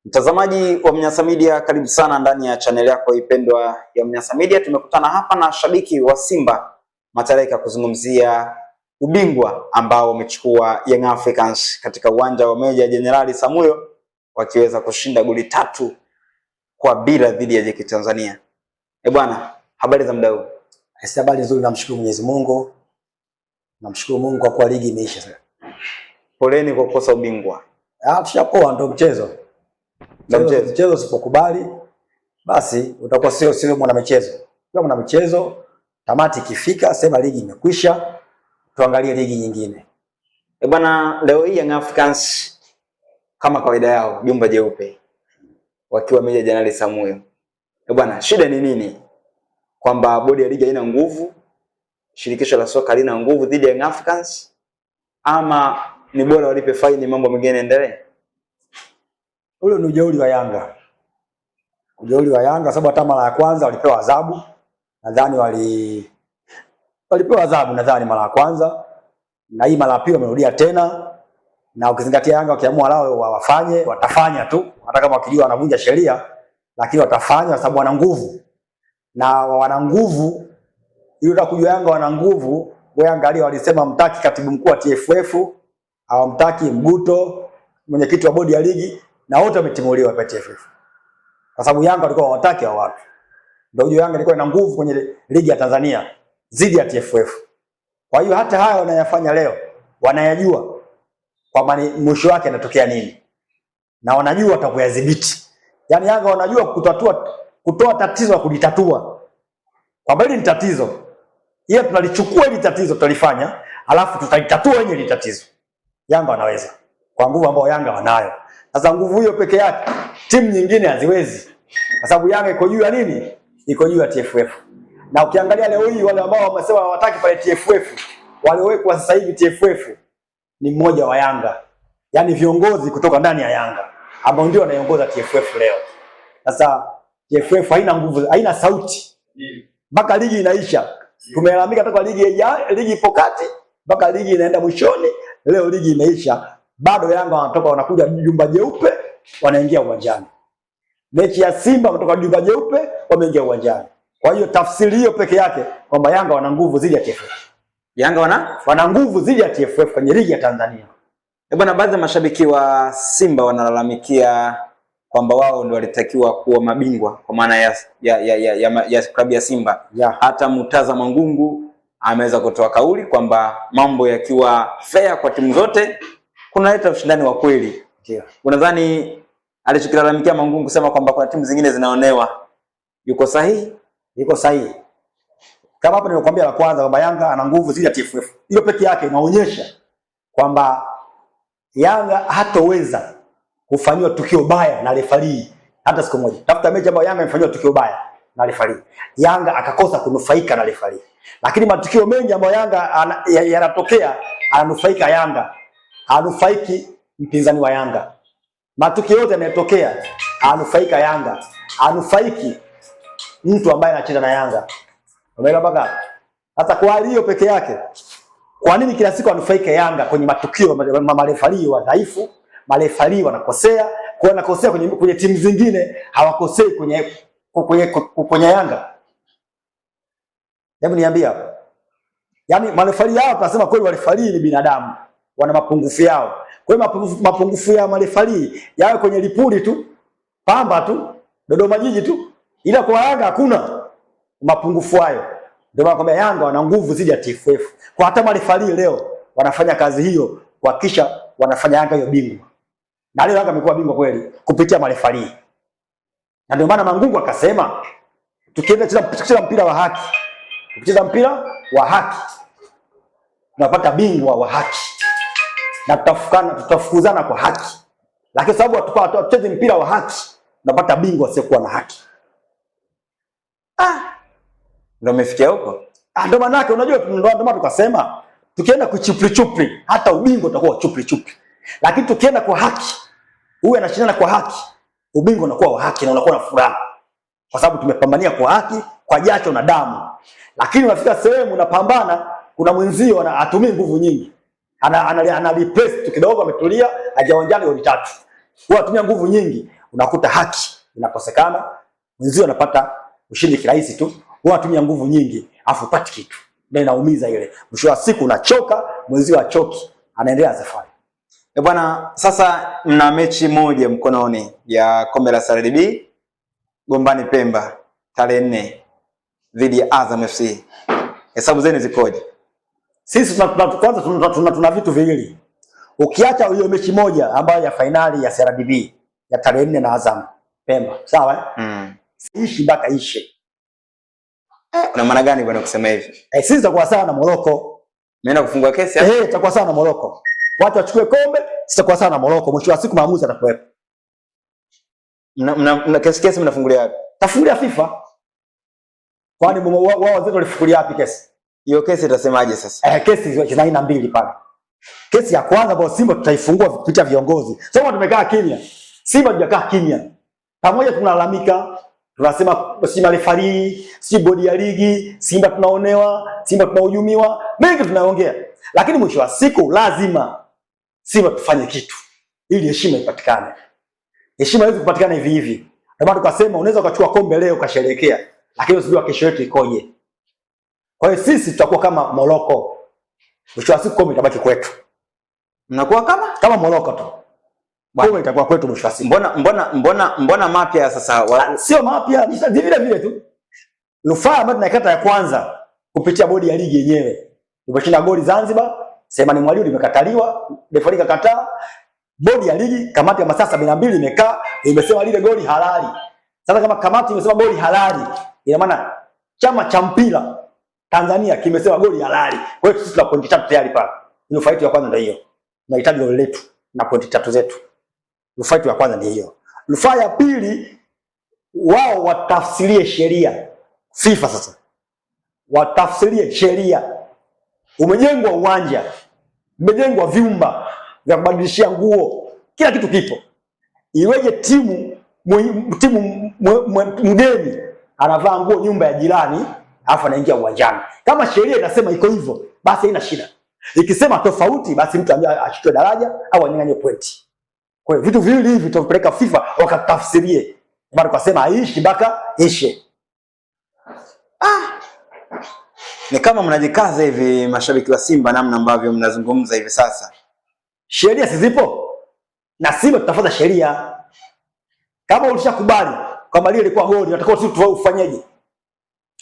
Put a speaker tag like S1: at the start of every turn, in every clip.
S1: Mtazamaji wa Mnyasa Media, karibu sana ndani ya channel yako ipendwa ya Mnyasa Media. Tumekutana hapa na shabiki wa Simba Matareka kuzungumzia ubingwa ambao umechukua Young Africans katika uwanja wa Meja Jenerali Samuyo, wakiweza kushinda goli 3-0 dhidi ya JKT Tanzania. Bwana, habari za muda huu?
S2: Habari nzuri, namshukuru Mwenyezi Mungu. Namshukuru Mungu kwa kuwa ligi imeisha sasa.
S1: Poleni kwa kukosa ubingwa.
S2: Tushapoa, ndo mchezo. Mchezo usipokubali basi utakuwa sio mwana michezo. Kama mwana michezo, tamati ikifika sema ligi imekwisha, tuangalie ligi nyingine.
S1: Bwana, leo hii Young Africans kama kawaida yao jumba jeupe wakiwa Meja Jenerali Samuyo. Bwana, shida ni nini? Kwamba bodi ya ligi haina nguvu, shirikisho la soka halina nguvu dhidi ya Young Africans, ama ni bora walipe faini mambo mengine endelee?
S2: Ule ni ujeuri wa Yanga. Ujeuri wa Yanga sababu hata mara ya kwanza walipewa adhabu. Nadhani walipewa adhabu mara ya kwanza. Na hii mara ya pili wamerudia tena. Na ukizingatia Yanga wakiamua lao wafanye, watafanya tu. Hata kama wakijua wanavunja sheria, lakini watafanya kwa sababu wana nguvu. Na wana nguvu, ili utakujua Yanga wana nguvu. Wewe angalia walisema mtaki katibu mkuu wa TFF, hawamtaki Mguto, mwenyekiti wa bodi ya ligi, na wote wametimuliwa kwa TFF. Kwa sababu Yanga walikuwa hawataki hao watu. Ndio hiyo Yanga ilikuwa ina nguvu kwenye ligi ya Tanzania zidi ya TFF. Kwa hiyo hata haya wanayofanya leo wanayajua kwamba mwisho wake anatokea nini. Na wanajua watakuyadhibiti. Yaani Yanga wanajua kutoa tatizo na kulitatua. Kwamba hili ni tatizo. Yeye tunalichukua hili tatizo tutalifanya, alafu tutalitatua hili tatizo. Yanga wanaweza. Kwa nguvu ambayo Yanga wanayo. Sasa nguvu hiyo peke yake timu nyingine haziwezi. Kwa sababu Yanga iko juu ya nini? Iko juu ya TFF. Na ukiangalia leo hii wale ambao wamesema hawataki pale TFF, waliowekwa sasa hivi TFF ni mmoja wa Yanga. Yaani viongozi kutoka ndani ya Yanga ambao ndio wanaongoza TFF leo. Sasa TFF haina nguvu, haina sauti. Mpaka ligi inaisha. Tumelalamika toka ligi ipo kati, mpaka ligi inaenda mwishoni, leo ligi imeisha. Bado Yanga wanatoka wanakuja jumba jeupe wanaingia uwanjani. Mechi ya Simba wanatoka jumba jeupe wameingia uwanjani. Kwa hiyo tafsiri hiyo peke yake kwamba Yanga wana nguvu zidi ya TFF.
S1: Yanga wana nguvu zidi ya TFF kwenye ligi ya Tanzania.
S2: Bwana,
S1: baadhi ya mashabiki wa Simba wanalalamikia kwamba wao ndio walitakiwa kuwa mabingwa kwa maana ya klabu ya Simba. Hata Murtaza Mangungu ameweza kutoa kauli kwamba mambo yakiwa fair kwa timu zote kunaleta ushindani wa kweli. Unadhani alichokilalamikia Mangungu kusema kwamba kuna timu zingine zinaonewa yuko sahihi?
S2: Yuko sahihi. Kama hapo nilikwambia la kwanza kwamba Yanga ana nguvu zidi ya TFF. Hiyo peke yake inaonyesha kwamba Yanga hatoweza kufanywa tukio baya na refarii hata siku moja. Tafuta mechi ambayo Yanga imefanywa tukio baya na refarii, Yanga akakosa kunufaika na refarii. Lakini matukio mengi ambayo Yanga yanatokea ananufaika Yanga, anufaiki mpinzani wa Yanga. Matukio yote yanayotokea anufaika Yanga, anufaiki mtu ambaye anacheza na Yanga. Umeelewa baka? Hata kwa hiyo peke yake, kwa nini kila siku anufaika Yanga kwenye matukio marefarii wa dhaifu, marefarii wanakosea, kwa wanakosea kwenye timu zingine, hawakosei kwenye Yanga? Hebu niambie hapo. Yaani marefarii hao tunasema kweli marefarii ni binadamu, wana mapungufu yao. Kwa hiyo mapungufu ya marefarii yawe kwenye Lipuli tu, Pamba tu, Dodoma Jiji tu, ila kwa Yanga hakuna mapungufu hayo. Ndio maana kwamba Yanga wana nguvu zidi ya TFF. Kwa hata marefarii leo wanafanya kazi hiyo kuhakikisha wanafanya Yanga hiyo bingwa. Na leo Yanga imekuwa bingwa kweli kupitia marefarii. Na ndio maana Mangungu akasema tukienda kucheza mpira wa haki, kucheza mpira wa haki, tunapata bingwa wa haki. Na tutafukuzana kwa haki. Lakini sababu hatucheze mpira wa haki, tunapata bingwa asiyokuwa na haki.
S1: Ndio umefikia huko?
S2: Ndio maana yake unajua ndio maana tukasema tukienda kuchupri hata ubingwa utakuwa chupri. Lakini tukienda kwa haki, uwe anashindana kwa haki, ubingwa unakuwa wa haki na unakuwa na furaha. Kwa sababu tumepambania kwa haki, kwa jasho na damu. Lakini unafika sehemu unapambana, kuna mwenzio atumii nguvu nyingi. Ana replace tu kidogo, ametulia, hajaonjana goli 3. Huwa atumia nguvu nyingi. unakuta haki inakosekana, mwenzio anapata ushindi kirahisi tu, wewe unatumia nguvu nyingi afu upati kitu. Ndio inaumiza ile. Mwisho wa siku unachoka, mwenzio achoki, anaendelea safari.
S1: Bwana, sasa mna mechi moja mkononi ya kombe la CRDB Gombani Pemba tarehe 4 dhidi ya Azam FC. Hesabu zenu zikoje?
S2: Sisi tuna vitu viwili. Ukiacha hiyo mechi moja ambayo ya finali ya CRDB ya tarehe 4 na Azam Pemba, sawa? Ishi mpaka ishe.
S1: Una maana gani bwana kusema hivi?
S2: Sisi tutakuwa sawa na Morocco.
S1: Mnaenda kufungua kesi hapa?
S2: Tutakuwa sawa na Morocco. Watu wachukue kombe, tutakuwa sawa na Morocco. Mwisho wa siku maamuzi atakuwepo.
S1: Mna kesi mnafungulia wapi?
S2: Tafungulia FIFA. Kwani wao zetu walifungulia wapi kesi?
S1: Hiyo kesi itasemaje sasa?
S2: Kesi zina aina mbili pale. Kesi ya kwanza kwa Simba tutaifungua kupitia viongozi. Sasa tumekaa kimya. Simba tujakaa kimya. Pamoja tunalalamika, tunasema Simba refarii, si bodi ya ligi, Simba tunaonewa, Simba tunahujumiwa, mengi tunaongea. Lakini mwisho wa siku lazima Simba tufanye kitu ili heshima ipatikane. Heshima haiwezi kupatikana hivi hivi. Ndio maana tukasema unaweza ukachukua kombe leo ukasherehekea, lakini usijua kesho yetu ikoje. Kwa hiyo sisi tutakuwa kama Morocco. Mwisho wa siku kombe itabaki kwetu.
S1: Mnakuwa kama
S2: Morocco tu. Kombe itakuwa kwetu mwisho wa siku.
S1: Mbona mapya sasa?
S2: Sio mapya, ni vile vile tu. Rufaa ambayo tunaikata ya kwanza kupitia bodi ya ligi yenyewe. Tumeshinda goli Zanzibar, sema ni Mwalimu limekataliwa, refa kakataa. Bodi ya ligi, kamati ya masaa 72 imekaa, imesema lile goli halali. Sasa kama kamati imesema goli halali, ina maana chama cha mpira Tanzania kimesema goli halali. Kwa hiyo sisi tuna pointi 3 tayari pale. Hiyo fight ya kwanza ndio hiyo. Tunahitaji goli letu na pointi 3 zetu. Fight ya kwanza ndio hiyo. Rufaa ya pili, wao watafsirie sheria. FIFA sasa watafsirie sheria. Umejengwa uwanja, umejengwa vyumba vya kubadilishia nguo, kila kitu kipo. Iweje timu mgeni anavaa nguo nyumba ya jirani alafu anaingia uwanjani? Kama sheria inasema iko hivyo, basi haina shida. Ikisema tofauti, basi mtu achukue daraja au anyang'anye pointi. Kwa hiyo vitu viwili hivi tutapeleka FIFA wakatafsirie. Bado tukasema aishi mpaka ishe.
S1: Ni kama mnajikaza hivi mashabiki wa Simba namna ambavyo mnazungumza hivi sasa.
S2: Sheria sizipo. Na Simba tutafuata sheria. Kama ulishakubali kama lile lilikuwa goli, unatakiwa sisi tufanyeje?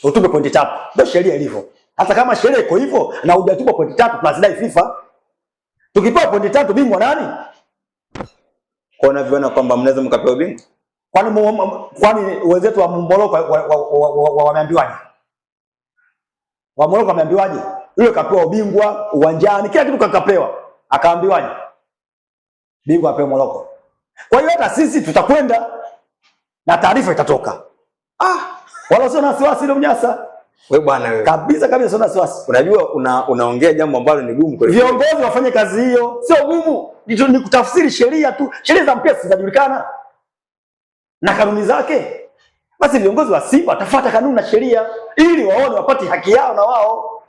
S2: Utupe pointi 3. Ndio sheria ilivyo. Hata kama sheria iko hivyo na hujatupa pointi 3 tunazidai FIFA. Tukipewa pointi 3 bingwa nani?
S1: Kwa unavyoona kwamba mnaweza mkapewa bingwa?
S2: Kwani wenzetu wa Morocco wameambiwaje? Wa Morocco wameambiwaje? Yule kapewa ubingwa uwanjani, kila kitu kakapewa. Akaambiwaje? Bingwa apewe Morocco. Kwa hiyo hata sisi tutakwenda na taarifa itatoka. Wala sio na wasiwasi ile mnyasa.
S1: Wewe bwana wewe.
S2: Kabisa sio na wasiwasi.
S1: Unajua unaongea jambo ambalo ni gumu kweli.
S2: Viongozi wafanye kazi hiyo, sio gumu. Ni kutafsiri sheria tu. Sheria za mpira zinajulikana na kanuni zake. Basi viongozi wa Simba watafuata kanuni na sheria ili waone wapate haki yao na wao.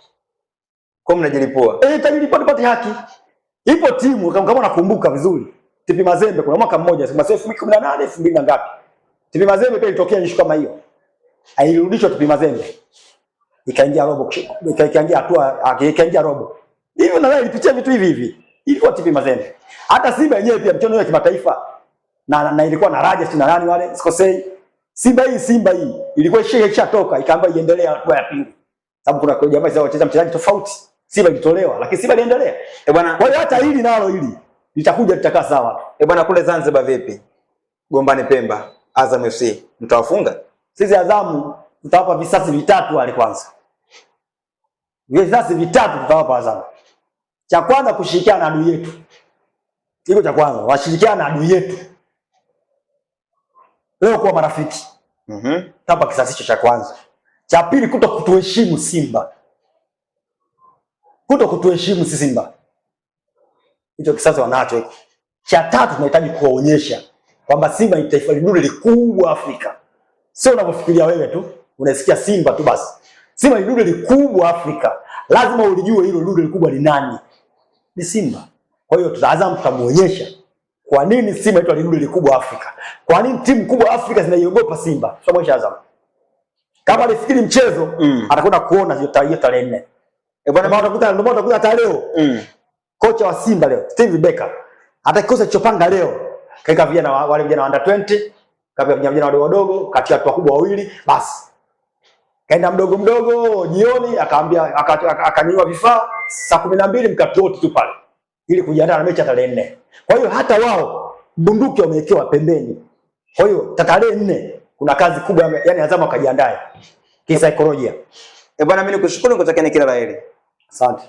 S1: Kwa mnajilipua.
S2: Tajilipua tupate haki. Ipo timu kama unakumbuka vizuri. TP Mazembe kuna mwaka mmoja, sema 2018 2000 na ngapi. TP Mazembe pia ilitokea issue kama hiyo. Ailirudishwa TP Mazembe. Ikaingia robo, ikaingia hatua, ikaingia robo. Hivyo na ilipitia vitu hivi. Ilikuwa TP Mazembe. Hata Simba yenyewe pia mchezo wa kimataifa na ilikuwa na Raja sina nani wale, sikosei. Simba hii ilikuwa ishatoka, ikaamba iendelee hatua ya pili. Sababu kuna jamaa zao wacheza mchezaji tofauti. Simba ilitolewa, lakini Simba iliendelea.
S1: Bwana,
S2: kwa hiyo hata hili nalo hili litakuja litakaa sawa.
S1: Bwana, kule Zanzibar vipi? Gombani Pemba, Azam FC mtawafunga?
S2: Sisi Azam tutawapa visasi vitatu wale kwanza. Visasi vitatu tutawapa Azam. Cha kwanza kushirikiana na adui yetu. Hilo cha kwanza, washirikiana na adui yetu. Leo kwa marafiki. Tapa kisasi cha kwanza. Cha pili kutokutuheshimu Simba. Kutokutuheshimu si Simba. Hicho kisasi wanacho hiko. Cha tatu tunahitaji kuwaonyesha kwamba Simba ni taifa lidude likubwa Afrika. Sio unavyofikiria wewe tu, unasikia Simba tu basi. Simba ni dude likubwa Afrika. Lazima ulijue hilo dude likubwa ni nani. Ni Simba. Kwa hiyo Azam tutamuonyesha Kwa nini Simba inaitwa lindu kubwa Afrika? Kwa nini timu kubwa Afrika zinaiogopa Simba? Sio mwisho Azam. Kama alifikiri mchezo, atakwenda kuona hiyo tarehe 4. Bwana utakuta hata leo. Kocha wa Simba leo, Steve Becker, hata kikosi chopanga leo, kaika vijana wale vijana under 20, kaika vijana wadogo, kati ya watu wakubwa wawili, basi. Kaenda mdogo jioni akaambia akanyanyua vifaa saa 12 mkatoto tu pale ili kujiandaa na mechi ya tarehe 4. Kwa hiyo hata wao bunduki wamewekewa pembeni. Kwa hiyo tarehe 4 kuna kazi kubwa, yani Azam akajiandae kisaikolojia.
S1: Bwana mimi nikushukuru, nikutakia kila la heri.
S2: Asante.